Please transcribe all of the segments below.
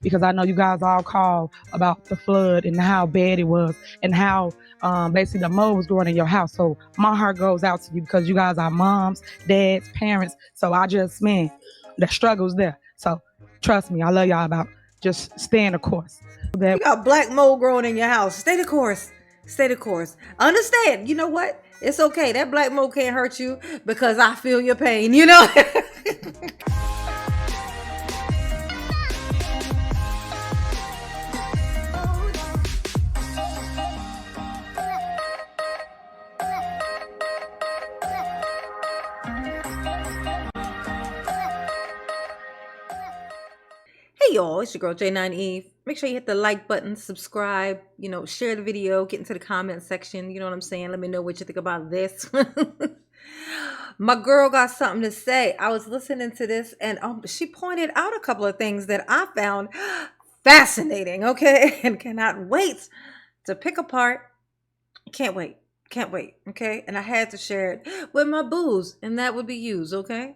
because I know you guys all called about the flood and how bad it was and how basically the mold was growing in your house. So my heart goes out to you because you guys are moms, dads, parents. So I just, man, the struggle's there. So trust me, I love y'all about just staying the course. You got black mold growing in your house. Stay the course. Stay the course. Understand. You know what? It's okay. That black mold can't hurt you because I feel your pain, you know? Hey y'all, it's your girl J9 Eve. Make sure you hit the like button, subscribe, share the video, get into the comment section. You know what I'm saying? Let me know what you think about this. My girl got something to say. I was listening to this and she pointed out a couple of things that I found fascinating, okay? And cannot wait to pick apart. Can't wait. Can't wait, okay? And I had to share it with my booze, and that would be yous, okay?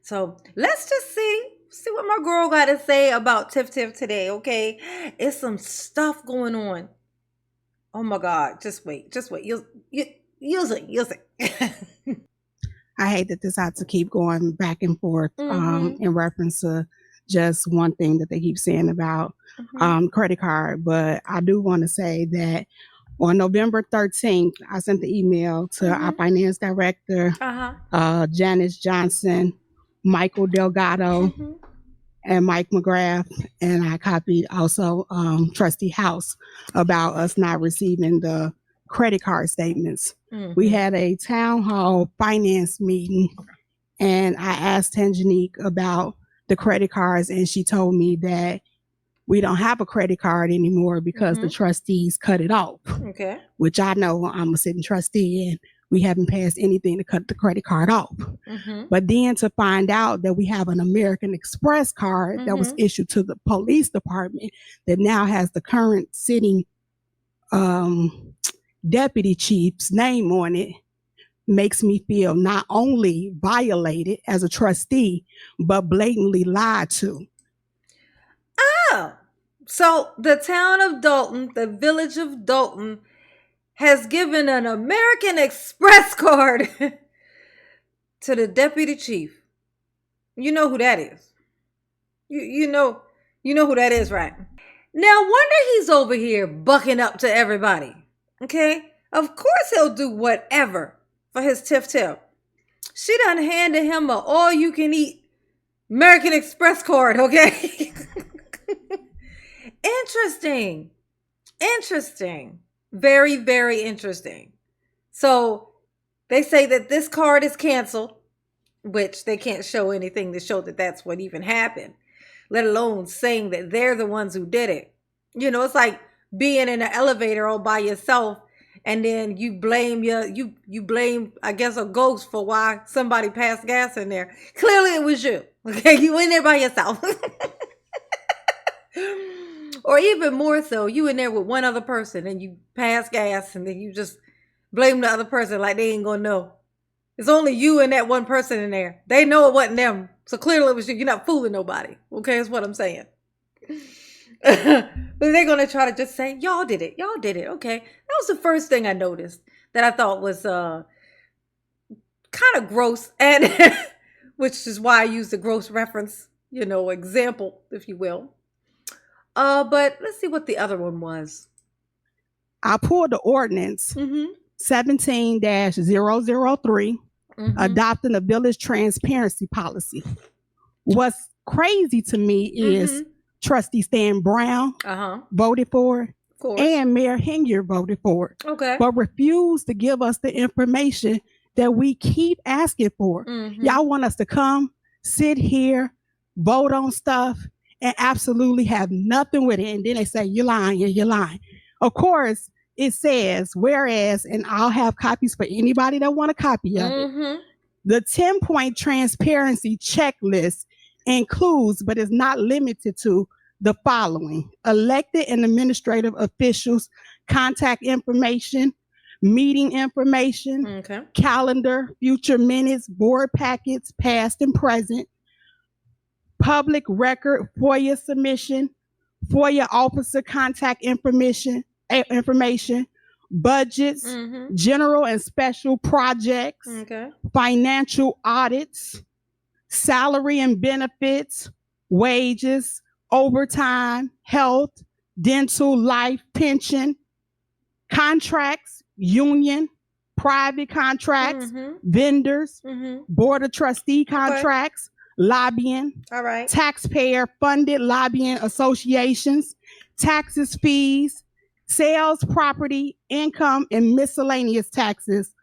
So let's just see what my girl got to say about Tiff today, okay? It's some stuff going on. Oh my God! Just wait. You'll see. I hate that this had to keep going back and forth in reference to just one thing that they keep saying about credit card. But I do want to say that on November 13th, I sent the email to our finance director, Janice Johnson, Michael Delgado, and Mike McGrath, and I copied also Trustee House about us not receiving the credit card statements. We had a town hall finance meeting, and I asked Tanjanique about the credit cards, and she told me that we don't have a credit card anymore because the trustees cut it off. Okay. Which I know I'm a sitting trustee and we haven't passed anything to cut the credit card off. But then to find out that we have an American Express card that was issued to the police department that now has the current sitting deputy chief's name on it makes me feel not only violated as a trustee, but blatantly lied to. Oh, so the town of Dalton, the village of Dalton, has given an American Express card to the deputy chief. You know who that is. You know who that is, right? Now, wonder he's over here bucking up to everybody. Okay? Of course he'll do whatever for his Tiff. She done handed him a all-you-can-eat American Express card, okay? Interesting. Very, very interesting. So they say that this card is canceled, which they can't show anything to show that that's what even happened, let alone saying that they're the ones who did it. It's like being in an elevator all by yourself and then you blame you blame, I guess, a ghost for why somebody passed gas in there. Clearly it was you. Okay, you in there by yourself. Or even more so, you in there with one other person and you pass gas and then you just blame the other person like they ain't gonna know. It's only you and that one person in there. They know it wasn't them. So clearly it was you. You're not fooling nobody. Okay, that's what I'm saying. But they're gonna try to just say, y'all did it. Okay. That was the first thing I noticed that I thought was kind of gross, and which is why I used the gross reference, example, if you will. But let's see what the other one was. I pulled the ordinance 17-003, adopting a village transparency policy. What's crazy to me is Trustee Stan Brown voted for it, and Mayor Henyard voted for it, but refused to give us the information that we keep asking for. Y'all want us to come, sit here, vote on stuff, and absolutely have nothing with it. And then they say, you're lying. Of course, it says, whereas, and I'll have copies for anybody that want a copy of it. The 10-point transparency checklist includes, but is not limited to, the following: elected and administrative officials, contact information, meeting information, calendar, future minutes, board packets, past and present, public record FOIA submission, FOIA officer contact information, budgets, general and special projects, financial audits, salary and benefits, wages, overtime, health, dental, life, pension, contracts, union, private contracts, vendors, board of trustee contracts, lobbying, taxpayer funded lobbying associations, taxes, fees, sales, property, income, and miscellaneous taxes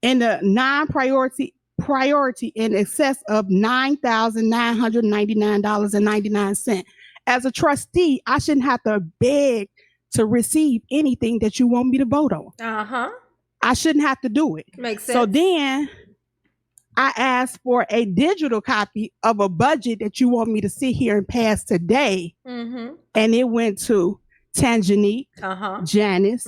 in the non-priority in excess of $9,999.99. As a trustee, I shouldn't have to beg to receive anything that you want me to vote on. I shouldn't have to do it. Makes sense. So then I asked for a digital copy of a budget that you want me to sit here and pass today. And it went to Tangenique, Janice,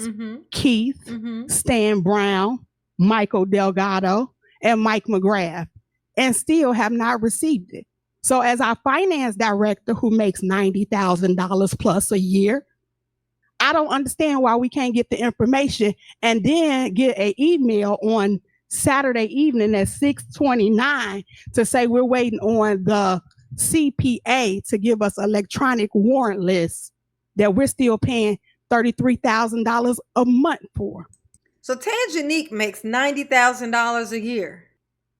Keith, Stan Brown, Michael Delgado, and Mike McGrath, and still have not received it. So as our finance director who makes $90,000 plus a year, I don't understand why we can't get the information and then get an email on Saturday evening at 6:29 to say we're waiting on the CPA to give us electronic warrant lists that we're still paying $33,000 a month for. So Tangenique makes $90,000 a year.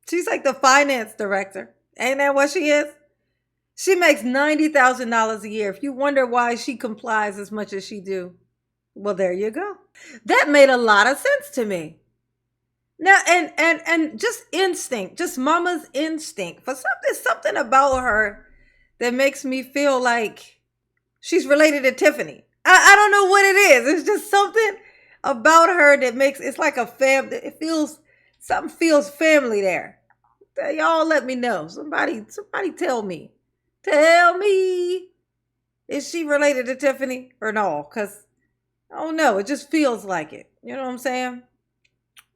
She's like the finance director. Ain't that what she is? She makes $90,000 a year. If you wonder why she complies as much as she do, well, there you go. That made a lot of sense to me. Now, and just instinct, just mama's instinct for something about her that makes me feel like she's related to Tiffany. I don't know what it is. It's just something about her that makes it's like a family. It feels something feels family there. Y'all let me know. Somebody tell me. Tell me, is she related to Tiffany or no? Because I don't know. It just feels like it. You know what I'm saying?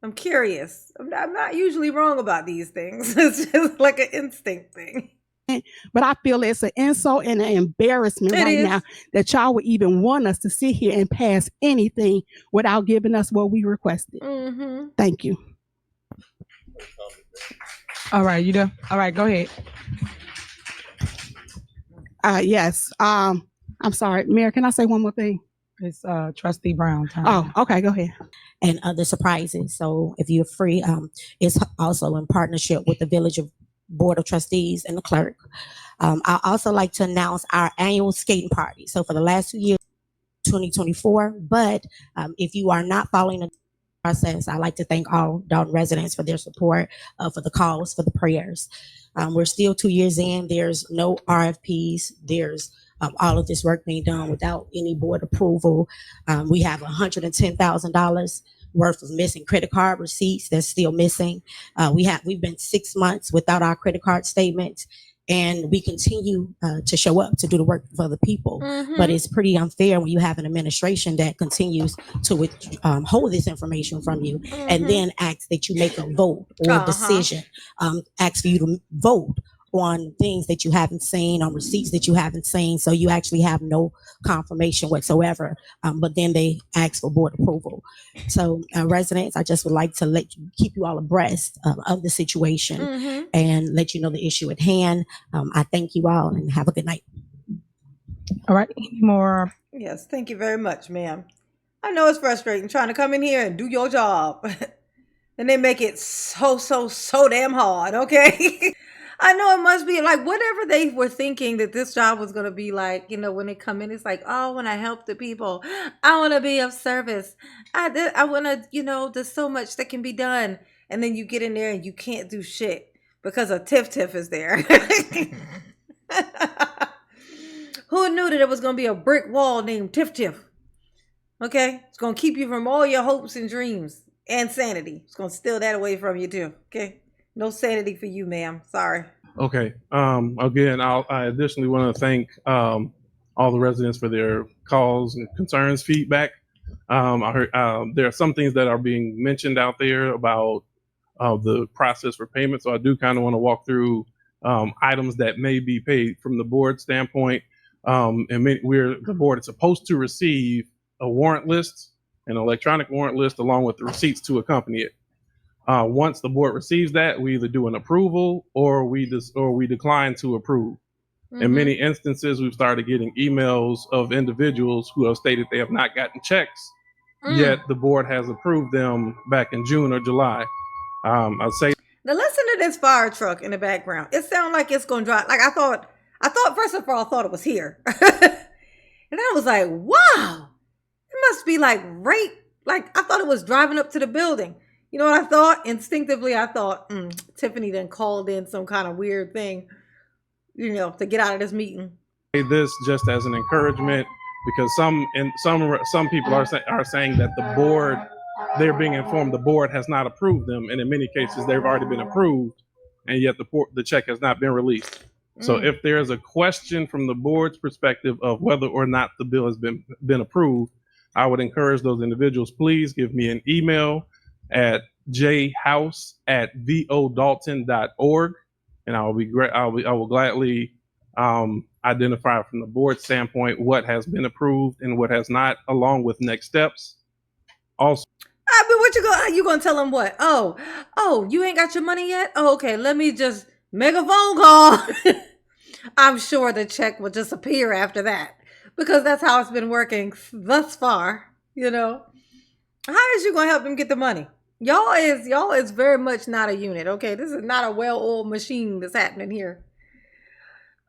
I'm curious. I'm not usually wrong about these things. It's just like an instinct thing. But I feel it's an insult and an embarrassment now that y'all would even want us to sit here and pass anything without giving us what we requested. Thank you. All right, you done? All right, go ahead. Yes. I'm sorry, Mayor. Can I say one more thing? It's Trustee Brown time. Oh, okay. Go ahead. And other surprises. So if you're free, it's also in partnership with the Village of Board of Trustees and the clerk. I also like to announce our annual skating party. So for the last 2 years, 2024. But if you are not following the process, I'd like to thank all Dalton residents for their support, for the calls, for the prayers. We're still 2 years in. There's no RFPs. There's all of this work being done without any board approval. We have $110,000 worth of missing credit card receipts that's still missing. We've been 6 months without our credit card statements, and we continue to show up to do the work for the people. But it's pretty unfair when you have an administration that continues to hold this information from you and then asks that you make a vote or decision, asks for you to vote on things that you haven't seen, on receipts that you haven't seen. So you actually have no confirmation whatsoever. But then they ask for board approval. So residents, I just would like to keep you all abreast of the situation and let you know the issue at hand. I thank you all and have a good night. All right, any more? Yes, thank you very much, ma'am. I know it's frustrating trying to come in here and do your job. And they make it so damn hard, okay? I know it must be like whatever they were thinking that this job was going to be like, you know, when they come in, it's like, oh, I want to help the people. I want to be of service. I want to, you know, there's so much that can be done. And then you get in there and you can't do shit because a Tiff is there. Who knew that it was going to be a brick wall named Tiff? Okay? It's going to keep you from all your hopes and dreams and sanity. It's going to steal that away from you too. Okay? No sanity for you, ma'am. Sorry. Okay. Again, I additionally want to thank all the residents for their calls and concerns, feedback. I heard there are some things that are being mentioned out there about the process for payment. So I do kind of want to walk through items that may be paid from the board standpoint. The board is supposed to receive a warrant list, an electronic warrant list, along with the receipts to accompany it. Once the board receives that, we either do an approval or we decline to approve. In many instances, we've started getting emails of individuals who have stated they have not gotten checks, yet the board has approved them back in June or July. I'd say. Now listen to this fire truck in the background. It sounds like it's going to drive. Like I thought first of all, I thought it was here. And I was like, wow, it must be like right. Like I thought it was driving up to the building. You know what I thought? Instinctively, I thought, Tiffany then called in some kind of weird thing, to get out of this meeting. This just as an encouragement, because some people are saying that the board, they're being informed the board has not approved them, and in many cases they've already been approved, and yet the check has not been released. So if there's a question from the board's perspective of whether or not the bill has been approved, I would encourage those individuals, please give me an email at jhouse@vodalton.org, and I will gladly identify from the board standpoint what has been approved and what has not, along with next steps. Also, what you gonna tell them? What? Oh, you ain't got your money yet? Oh, okay. Let me just make a phone call. I'm sure the check will just appear after that, because that's how it's been working thus far. How is you gonna help them get the money? Y'all is very much not a unit. Okay, this is not a well-oiled machine that's happening here.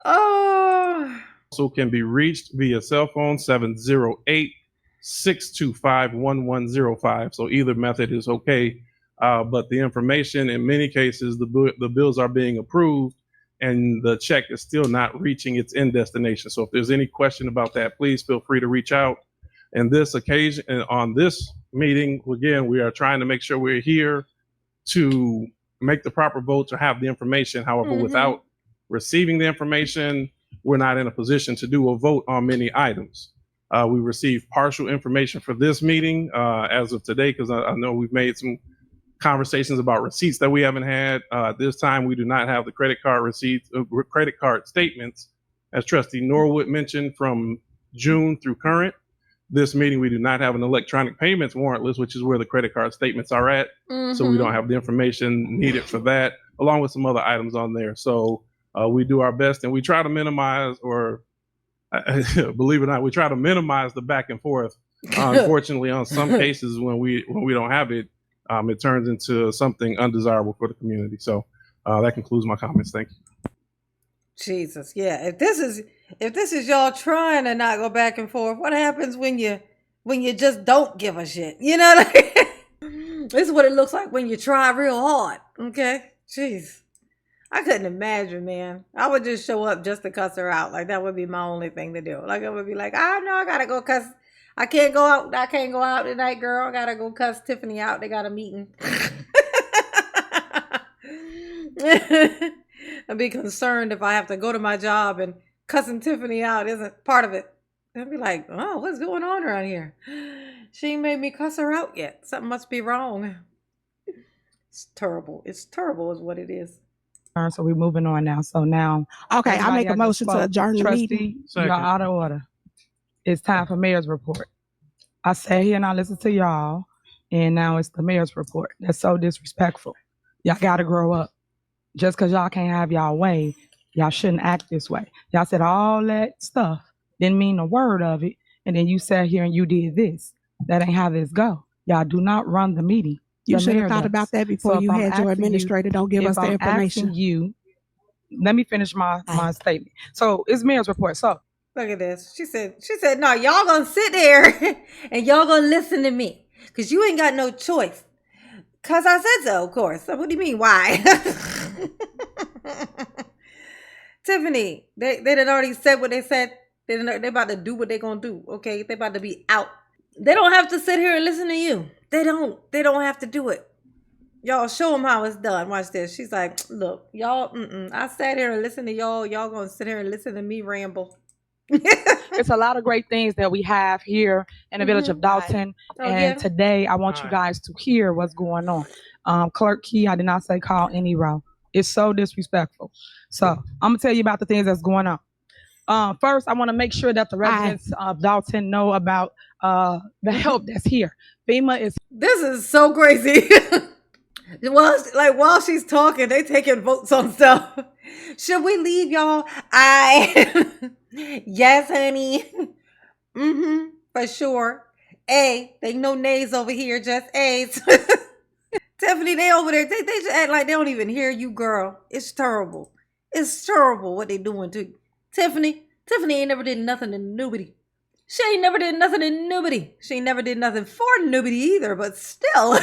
Oh. Also can be reached via cell phone 708-625-1105. So either method is okay. But the information, in many cases, the bills are being approved and the check is still not reaching its end destination. So if there's any question about that, please feel free to reach out. And this occasion, on this meeting, again, we are trying to make sure we're here to make the proper votes or have the information. However, without receiving the information, we're not in a position to do a vote on many items. We received partial information for this meeting as of today, because I know we've made some conversations about receipts that we haven't had. This time, we do not have the credit card receipts, credit card statements, as Trustee Norwood mentioned, from June through current. This meeting, we do not have an electronic payments warrant list, which is where the credit card statements are at. So we don't have the information needed for that, along with some other items on there. So we do our best, and we try to minimize, or believe it or not, we try to minimize the back and forth. Unfortunately, on some cases, when we don't have it, it turns into something undesirable for the community. So that concludes my comments. Thank you. Jesus, yeah. If this is y'all trying to not go back and forth, what happens when you just don't give a shit? This is what it looks like when you try real hard. Okay, jeez. I couldn't imagine, man. I would just show up just to cuss her out. Like that would be my only thing to do. Like I would be like, oh no, I gotta go cuss. I can't go out tonight, girl. I gotta go cuss Tiffany out. They got a meeting. I'd be concerned if I have to go to my job and cussing Tiffany out isn't part of it. I'd be like, oh, what's going on around here? She ain't made me cuss her out yet. Something must be wrong. It's terrible. It's terrible is what it is. So we're moving on now. So now, okay, I make a motion to adjourn the meeting. You're out of order. It's time for mayor's report. I sat here and I listened to y'all, and now it's the mayor's report. That's so disrespectful. Y'all got to grow up. Just because y'all can't have y'all way, y'all shouldn't act this way. Y'all said all that stuff, didn't mean a word of it, and then you sat here and you did this. That ain't how this go. Y'all do not run the meeting. You should have thought about that before you had your administrator. Don't give us the information. Let me finish my statement. So it's mayor's report. So look at this. She said, no, y'all gonna sit there and y'all gonna listen to me, because you ain't got no choice. Because I said so, of course. So what do you mean, why? Tiffany, they done already said what they said. They about to do what they gonna do, okay? They about to be out. They don't have to sit here and listen to you. They don't have to do it. Y'all show them how it's done. Watch this. She's like, look, y'all, I sat here and listened to y'all. Y'all gonna sit here and listen to me ramble. It's a lot of great things that we have here in the village of Dalton. Today I want you guys to hear what's going on. Clerk Key, I did not say call any row. It's so disrespectful. So I'm gonna tell you about the things that's going on. First, I want to make sure that the residents of Dalton know about the help that's here. FEMA is. This is so crazy. While she's talking, they taking votes on stuff. Should we leave, y'all? Yes, honey. For sure. They no nays over here, just A's. Tiffany, they over there. They just act like they don't even hear you, girl. It's terrible. It's terrible what they doing to you. Tiffany ain't never did nothing to nobody. She ain't never did nothing to nobody. She ain't never did nothing for nobody either, but still.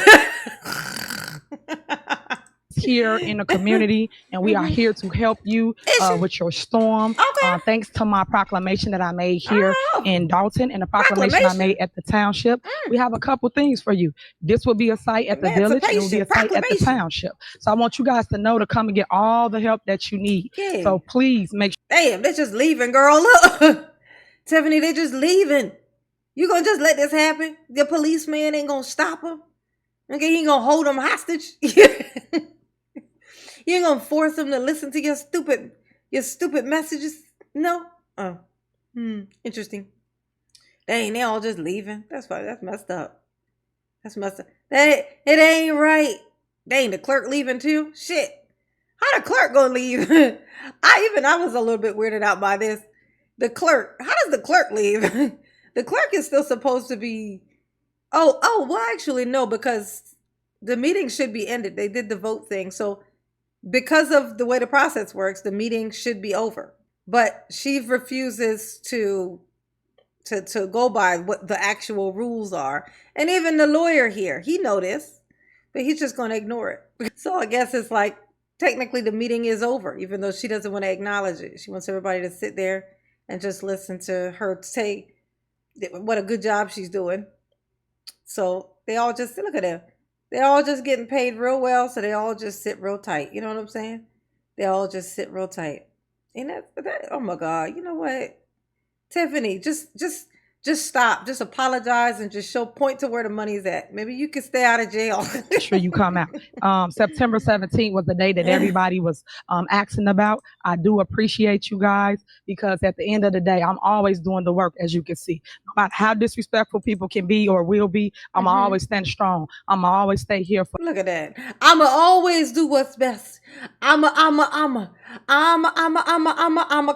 Here in the community, and we are here to help you with your storm. Okay. Thanks to my proclamation that I made here in Dalton and the proclamation I made at the township. We have a couple things for you. This will be a site at the village, and it will be a site at the township. So I want you guys to know to come and get all the help that you need. Yeah. So please make sure. Damn, they're just leaving, girl. Look. Tiffany, they just leaving. You gonna just let this happen? The policeman ain't gonna stop them? Okay, he ain't gonna hold them hostage? You ain't gonna force them to listen to your stupid messages? No? Oh. Interesting. They all just leaving. That's fine. That's messed up. It ain't right. Dang, the clerk leaving too? Shit. How the clerk gonna leave? I was a little bit weirded out by this. The clerk. How does the clerk leave? The clerk is still supposed to be. Well, actually, no, because the meeting should be ended. They did the vote thing. So because of the way the process works, the meeting should be over. But she refuses to go by what the actual rules are. And even the lawyer here, he noticed, but he's just going to ignore it. So I guess it's like, technically the meeting is over, even though she doesn't want to acknowledge it. She wants everybody to sit there and just listen to her say what a good job she's doing. So they all just, look at them. They're all just getting paid real well, so they all just sit real tight. You know what I'm saying? They all just sit real tight. And that oh my God, you know what? Tiffany, just stop. Just apologize and just point to where the money's at. Maybe you can stay out of jail. Make sure you come out. September 17th was the day that everybody was asking about. I do appreciate you guys because at the end of the day, I'm always doing the work, as you can see. No matter how disrespectful people can be or will be, I'm always stand strong. I'm always stay here for. Look at that. I'ma always do what's best. I'm a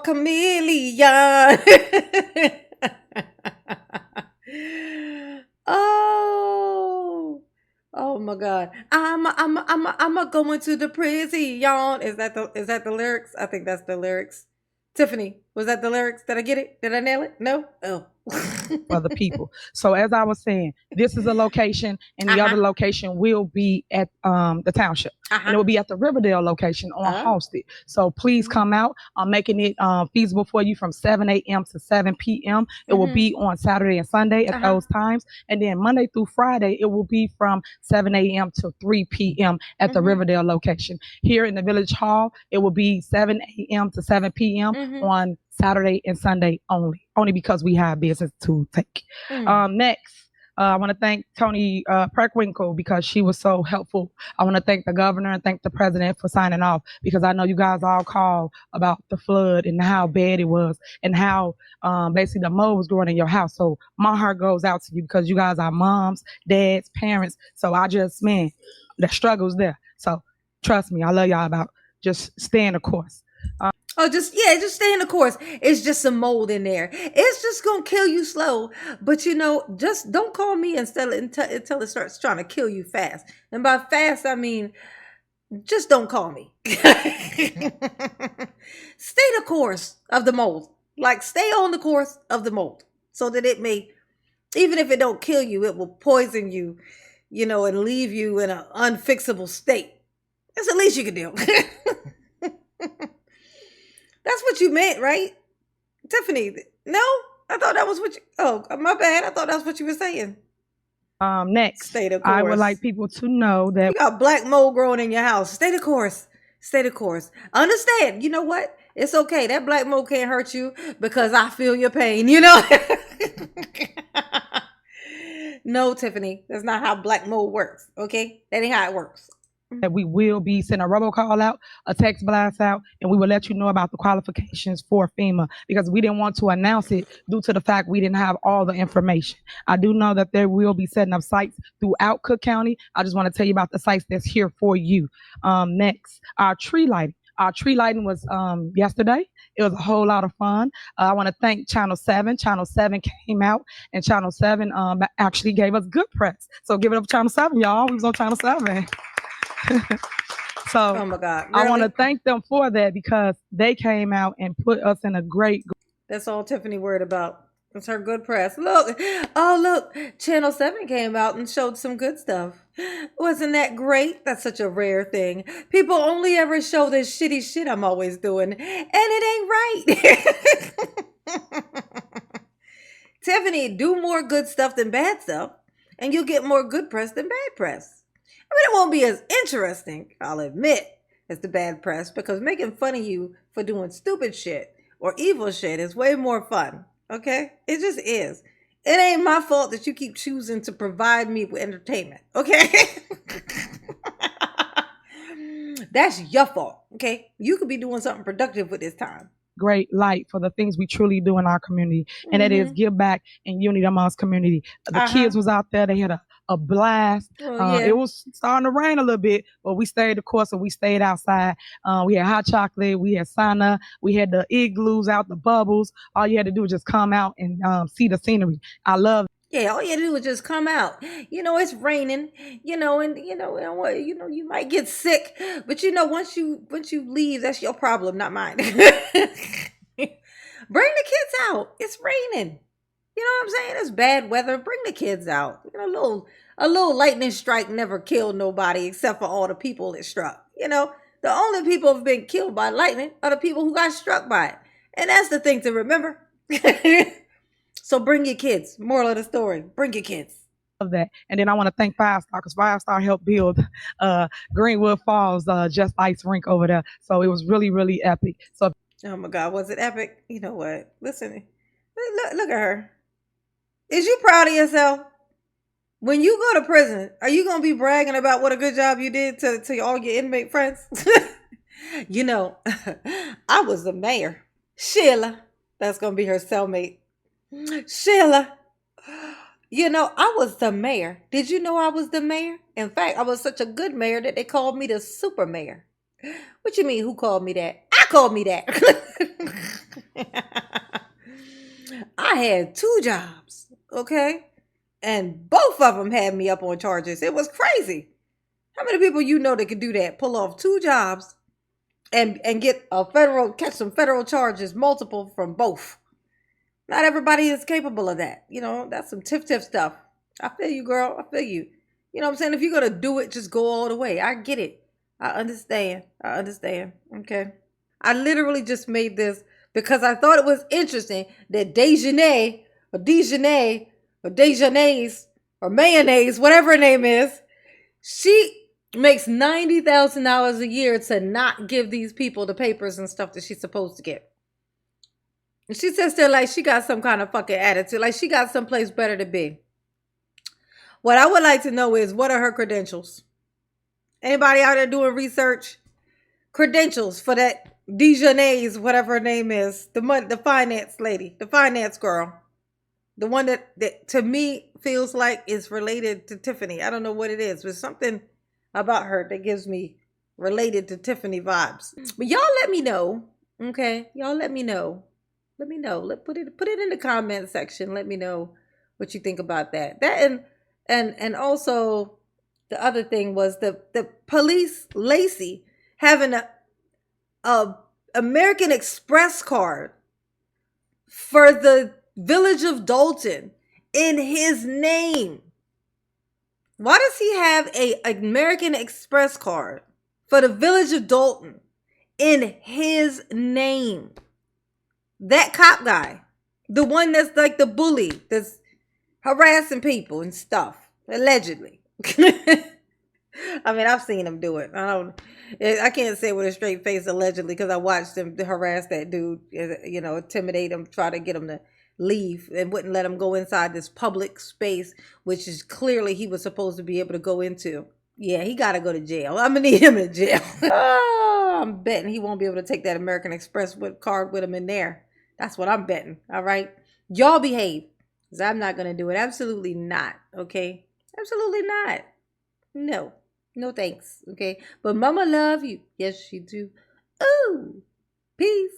chameleon. Oh my God. I'm a going to the prison. Is that the lyrics? I think that's the lyrics. Tiffany, was that the lyrics? Did I get it? Did I nail it? No? Oh. For the people. So as I was saying, this is a location and the other location will be at the township. And it will be at the Riverdale location on Halsted. So please come out. I'm making it feasible for you from 7 a.m. to 7 p.m. It will be on Saturday and Sunday at those times. And then Monday through Friday, it will be from 7 a.m. to 3 p.m. at the Riverdale location. Here in the Village Hall, it will be 7 a.m. to 7 p.m. on Saturday and Sunday only because we have business to take. Next, I want to thank Tony Preckwinkle because she was so helpful. I want to thank the governor and thank the president for signing off because I know you guys all called about the flood and how bad it was and how basically the mold was growing in your house. So my heart goes out to you because you guys are moms, dads, parents. So the struggle's there. So trust me, I love y'all about just staying the course. Just stay in the course. It's just some mold in there. It's just gonna kill you slow. But just don't call me until it starts trying to kill you fast. And by fast, I mean just don't call me. Stay the course of the mold. Like stay on the course of the mold, so that it may, even if it don't kill you, it will poison you, and leave you in an unfixable state. That's the least you can do. That's what you meant, right? Tiffany, no? I thought that was what you... Oh, my bad. I thought that's what you were saying. Next, stay the course. I would like people to know that... You got black mold growing in your house. Stay the course. Stay the course. Understand, you know what? It's okay. That black mold can't hurt you because I feel your pain, No, Tiffany. That's not how black mold works, okay? That ain't how it works. that we will be sending a robocall out, a text blast out, and we will let you know about the qualifications for FEMA because we didn't want to announce it due to the fact we didn't have all the information. I do know that there will be setting up sites throughout Cook County. I just want to tell you about the sites that's here for you. Next, our tree lighting. Our tree lighting was yesterday. It was a whole lot of fun. I want to thank Channel 7. Channel 7 came out, and Channel 7 actually gave us good press. So give it up to Channel 7, y'all. We was on Channel 7. So oh my God, really? I want to thank them for that because they came out and put us in a great. That's all Tiffany worried about. It's her good press. Look, oh look, Channel 7 came out and showed some good stuff. Wasn't that great? That's such a rare thing. People only ever show this shitty shit I'm always doing, and it ain't right. Tiffany, do more good stuff than bad stuff, and you'll get more good press than bad press. I mean, it won't be as interesting, I'll admit, as the bad press, because making fun of you for doing stupid shit or evil shit is way more fun. Okay? It just is. It ain't my fault that you keep choosing to provide me with entertainment. Okay? That's your fault. Okay? You could be doing something productive with this time. Great light for the things we truly do in our community, and that is give back and unity amongst community. The kids was out there. They had a blast. It was starting to rain a little bit, but we stayed the course and we stayed outside. We had hot chocolate, we had sauna, we had the igloos out, the bubbles. All you had to do was just come out and see the scenery. I love. Yeah, all you had to do was just come out. You know, it's raining, you know, and you might get sick, but once you leave, that's your problem, not mine. Bring the kids out. It's raining. You know what I'm saying? It's bad weather. Bring the kids out. A little lightning strike never killed nobody except for all the people it struck. The only people who've been killed by lightning are the people who got struck by it. And that's the thing to remember. So bring your kids. Moral of the story, bring your kids. Of that. And then I want to thank Five Star because Five Star helped build Greenwood Falls Just Ice Rink over there. So it was really, really epic. So oh my God, was it epic? You know what? Listen, look at her. Is you proud of yourself? When you go to prison, are you going to be bragging about what a good job you did to all your inmate friends? I was the mayor. Sheila, that's going to be her cellmate. Sheila, I was the mayor. Did you know I was the mayor? In fact, I was such a good mayor that they called me the super mayor. What you mean, who called me that? I called me that. I had 2 jobs, okay? And both of them had me up on charges. It was crazy. How many people that could do that? Pull off 2 jobs and get catch some federal charges, multiple from both. Not everybody is capable of that. That's some tiff stuff. I feel you, girl. I feel you. You know what I'm saying? If you're going to do it, just go all the way. I get it. I understand. Okay. I literally just made this because I thought it was interesting that Dejanay or mayonnaise, whatever her name is, she makes $90,000 a year to not give these people the papers and stuff that she's supposed to get. And she sits there like she got some kind of fucking attitude, like she got someplace better to be. What I would like to know is, what are her credentials? Anybody out there doing research? Credentials for that Dejanay's, whatever her name is, the finance lady, the finance girl. The one that to me feels like is related to Tiffany. I don't know what it is, but something about her that gives me related to Tiffany vibes. But y'all let me know, okay? Y'all let me know. Let me know. Put it in the comment section. Let me know what you think about that. That and also the other thing was the police Lacey having a American Express card for the village of Dalton in his name. Why does he have a American Express card for the village of Dalton in his name? That cop guy, the one that's like the bully, that's harassing people and stuff, allegedly. I mean, I've seen him do it. I can't say with a straight face allegedly because I watched him harass that dude, intimidate him, try to get him to leave and wouldn't let him go inside this public space, which is clearly he was supposed to be able to go into. Yeah, he gotta go to jail. I'm gonna need him in jail. Oh, I'm betting he won't be able to take that American Express card with him in there. That's what I'm betting. All right. Y'all behave. Because I'm not gonna do it. Absolutely not. Okay. Absolutely not. No. No thanks. Okay. But mama love you. Yes, she do. Ooh. Peace.